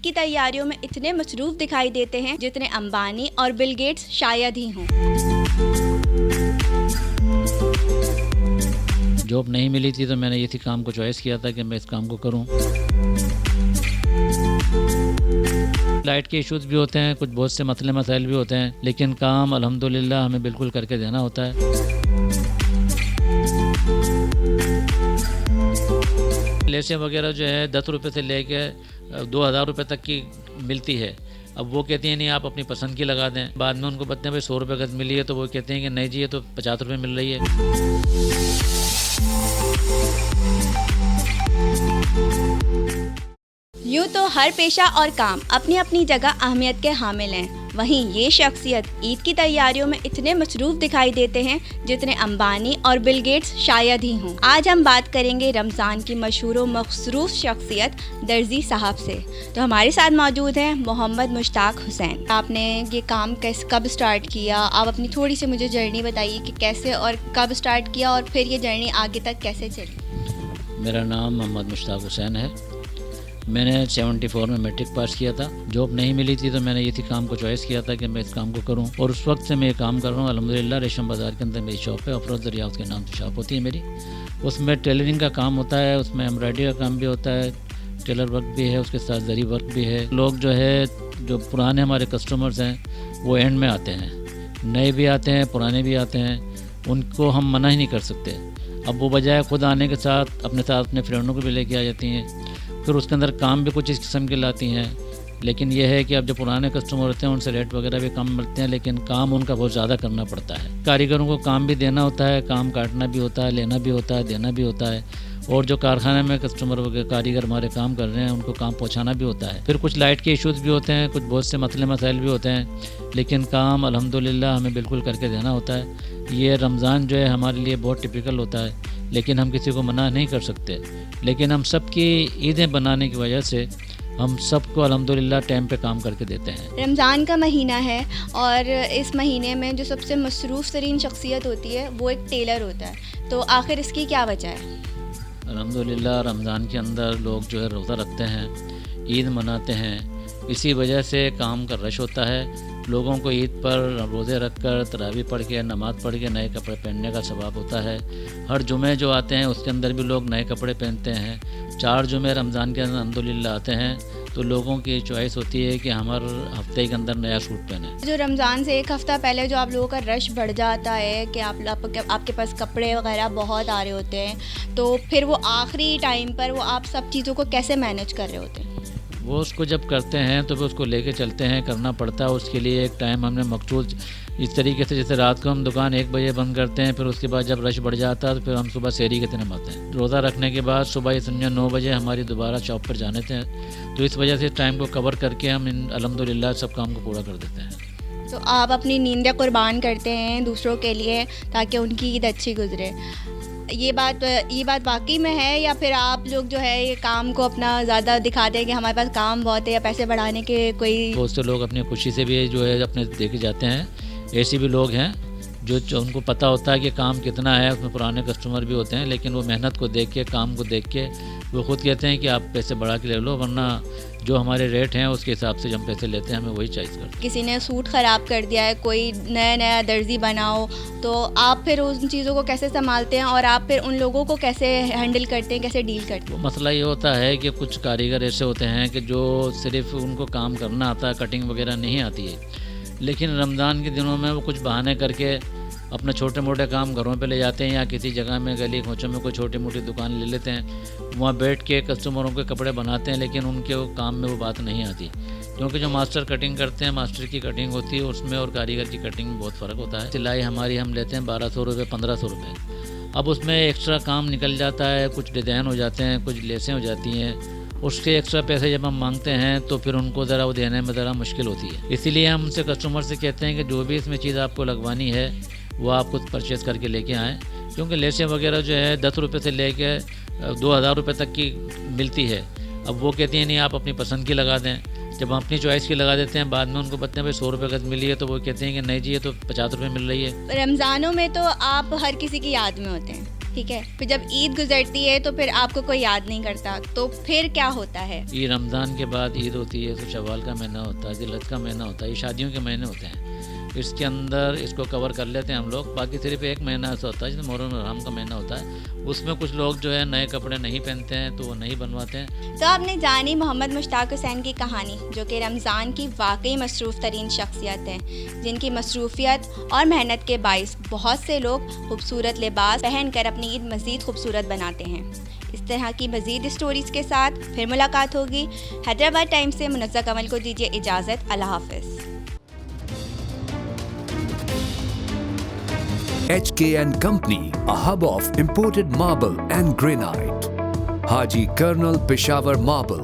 की तैयारियों में इतने मसरूफ दिखाई देते हैं जितने अंबानी और बिल गेट्स शायद ही हों। जॉब नहीं मिली थी तो मैंने इसी काम को चॉइस किया था कि मैं इस काम को करूं। लाइट के इश्यूज़ भी होते हैं, कुछ बहुत से मसले मसाइल भी होते हैं, लेकिन काम अल्हम्दुलिल्लाह हमें बिल्कुल करके देना होता है। लेसें वगैरह जो है 10 रुपये से लेके 2000 रुपये तक की मिलती है। अब वो कहती हैं नहीं आप अपनी पसंद की लगा दें। बाद में उनको बताते हैं भाई 100 रुपये गज मिली है, तो वो कहते हैं कि नहीं जी ये तो 50 रुपये मिल रही है। यूँ तो हर पेशा और काम अपनी अपनी जगह अहमियत के हामिल हैं, वहीं ये शख्सियत ईद की तैयारियों में इतने मसरूफ दिखाई देते हैं जितने अंबानी और बिल गेट्स शायद ही हों। आज हम बात करेंगे रमज़ान की मशहूर व मसरूफ शख्सियत दर्जी साहब से। तो हमारे साथ मौजूद हैं मोहम्मद मुश्ताक हुसैन। आपने ये काम कब स्टार्ट किया? आप अपनी थोड़ी सी मुझे जर्नी बताइए कि कैसे और कब स्टार्ट किया और फिर ये जर्नी आगे तक कैसे चली। मेरा नाम मोहम्मद मुश्ताक हुसैन है। मैंने 74 में मैट्रिक पास किया था। जॉब नहीं मिली थी तो मैंने इसी काम को चॉइस किया था कि मैं इस काम को करूं, और उस वक्त से मैं ये काम कर रहा हूं। अल्हम्दुलिल्लाह रेशम बाज़ार के अंदर मेरी शॉप है, अफरोज़ दरियाफ़त के नाम से शॉप होती है मेरी। उसमें टेलरिंग का काम होता है, उसमें एम्ब्रॉयडरी का काम भी होता है, टेलर वर्क भी है, उसके साथ जरी वर्क भी है। लोग जो पुराने हमारे कस्टमर्स हैं वो एंड में आते हैं, नए भी आते हैं, पुराने भी आते हैं, उनको हम मना ही नहीं कर सकते। अब वो बजाय खुद आने के साथ अपने फ्रेंडों को भी लेके आ जाती हैं, फिर उसके अंदर काम भी कुछ इस किस्म के लाती हैं। लेकिन यह है कि अब जो पुराने कस्टमर होते हैं उनसे रेट वगैरह भी कम मिलते हैं, लेकिन काम उनका बहुत ज़्यादा करना पड़ता है। कारीगरों को काम भी देना होता है, काम काटना भी होता है, लेना भी होता है, देना भी होता है, और जो कारखाने में कस्टमर वगैरह कारीगर हमारे काम कर रहे हैं उनको काम पहुंचाना भी होता है। फिर कुछ लाइट के इश्यूज़ भी होते हैं, कुछ बहुत से मसले मसाइल भी होते हैं, लेकिन काम अल्हम्दुलिल्लाह हमें बिल्कुल करके देना होता है। ये रमज़ान जो है हमारे लिए बहुत टिपिकल होता है, लेकिन हम किसी को मना नहीं कर सकते। लेकिन हम सबकी ईदें बनाने की वजह से हम सबको अल्हम्दुलिल्लाह टाइम पे काम करके देते हैं। रमज़ान का महीना है और इस महीने में जो सबसे मसरूफ़ तरीन शख्सियत होती है वो एक टेलर होता है, तो आखिर इसकी क्या वजह है? अल्हम्दुलिल्लाह रमज़ान के अंदर लोग जो है रोज़ा रखते हैं, ईद मनाते हैं, इसी वजह से काम का रश होता है। लोगों को ईद पर रोज़े रख कर तरावी पढ़ के नमाज़ पढ़ के नए कपड़े पहनने का सवाब होता है। हर जुमे जो आते हैं उसके अंदर भी लोग नए कपड़े पहनते हैं। 4 जुमे रमज़ान के अंदर अल्हम्दुलिल्लाह आते हैं, तो लोगों की चॉइस होती है कि हम हर हफ्ते के अंदर नया सूट पहने। जो रमज़ान से एक हफ़्ता पहले जो आप लोगों का रश बढ़ जाता है कि आपके पास कपड़े वगैरह बहुत आ रहे होते हैं, तो फिर वो आखिरी टाइम पर वो आप सब चीज़ों को कैसे मैनेज कर रहे होते हैं? वो उसको जब करते हैं तो फिर उसको लेके चलते हैं, करना पड़ता है। उसके लिए एक टाइम हमने मखसूस इस तरीके से, जैसे रात को हम दुकान 1 बजे बंद करते हैं, फिर उसके बाद जब रश बढ़ जाता है तो फिर हम सुबह सहरी के दिन आते हैं। रोज़ा रखने के बाद सुबह समझो 9 बजे हमारी दोबारा शॉप पर जाने थे, तो इस वजह से टाइम को कवर करके हम अल्हम्दुलिल्लाह सब काम को पूरा कर देते हैं। तो आप अपनी नींदें कुर्बान करते हैं दूसरों के लिए ताकि उनकी ईद अच्छी गुजरे। ये बात वाकई में है, या फिर आप लोग जो है ये काम को अपना ज़्यादा दिखाते हैं कि हमारे पास काम बहुत है, या पैसे बढ़ाने के कोई? बहुत से लोग अपनी खुशी से भी जो है अपने देखे जाते हैं। ऐसे भी लोग हैं जो उनको पता होता है कि काम कितना है, उसमें पुराने कस्टमर भी होते हैं, लेकिन वो मेहनत को देख के, काम को देख के वो खुद कहते हैं कि आप पैसे बढ़ा के ले लो, वरना जो हमारे रेट हैं उसके हिसाब से हम पैसे लेते हैं, हमें वही चॉइस करते हैं। किसी ने सूट ख़राब कर दिया है, कोई नया दर्जी बनाओ, तो आप फिर उन चीज़ों को कैसे संभालते हैं और आप फिर उन लोगों को कैसे हैंडल करते हैं, कैसे डील करते हैं? वो मसला ये होता है कि कुछ कारीगर ऐसे होते हैं कि जो सिर्फ उनको काम करना आता है, कटिंग वगैरह नहीं आती है, लेकिन रमज़ान के दिनों में वो कुछ बहाने करके अपने छोटे मोटे काम घरों पे ले जाते हैं, या किसी जगह में गली खोचों में कोई छोटी मोटी दुकान ले लेते हैं, वहाँ बैठ के कस्टमरों के कपड़े बनाते हैं, लेकिन उनके वो काम में वो बात नहीं आती, क्योंकि जो मास्टर कटिंग करते हैं, मास्टर की कटिंग होती है, उसमें और कारीगर की कटिंग में बहुत फ़र्क होता है। सिलाई हमारी हम लेते हैं 1200 रुपये, 1500 रुपये। अब उसमें एक्स्ट्रा काम निकल जाता है, कुछ डिज़ाइन हो जाते हैं, कुछ लेसें हो जाती हैं, उसके एक्स्ट्रा पैसे जब हम मांगते हैं तो फिर उनको ज़रा वो देने में ज़रा मुश्किल होती है। इसीलिए हम उनसे कस्टमर से कहते हैं कि जो भी इसमें चीज़ आपको लगवानी है वो आप खुद परचेज़ करके लेके आएँ, क्योंकि लेसें वगैरह जो है 10 रुपये से लेके 2000 रुपये तक की मिलती है। अब वो कहती हैं नहीं आप अपनी पसंद की लगा दें। जब हम अपनी चॉइस की लगा देते हैं, बाद में उनको बताते हैं भाई 100 रुपये गज मिली है, तो वो कहते हैं कि नहीं जी ये तो 50 रुपये मिल रही है। रमज़ानों में तो आप हर किसी की याद में होते हैं, ठीक है, फिर जब ईद गुजरती है तो फिर आपको कोई याद नहीं करता, तो फिर क्या होता है? ये रमज़ान के बाद ईद होती है, तो शवाल का महीना होता है, जिलहज का महीना होता है, ये शादियों के महीने होते हैं। इसके अंदर इसको कवर कर लेते हैं हम लोग। बाकी सिर्फ एक महीना ऐसा होता है जिसमें मुहर्रम और हराम का महीना होता है, उसमें कुछ लोग जो है नए कपड़े नहीं पहनते हैं, तो वो नहीं बनवाते हैं। तो आपने जानी मोहम्मद मुश्ताक हुसैन की कहानी, जो कि रमज़ान की वाकई मसरूफ़ तरीन शख्सियत है, जिनकी मसरूफियत और मेहनत के बाइस बहुत से लोग खूबसूरत लिबास पहनकर अपनी ईद मज़ीद खूबसूरत बनाते हैं। इस तरह की मज़ीद स्टोरीज़ के साथ फिर मुलाकात होगी। हैदराबाद टाइम्स से मुनज़्ज़ा कमल को दीजिए इजाज़त। अल्लाह हाफ़िज़। HK & Company, a hub of imported marble and granite. Haji Colonel Peshawar Marble.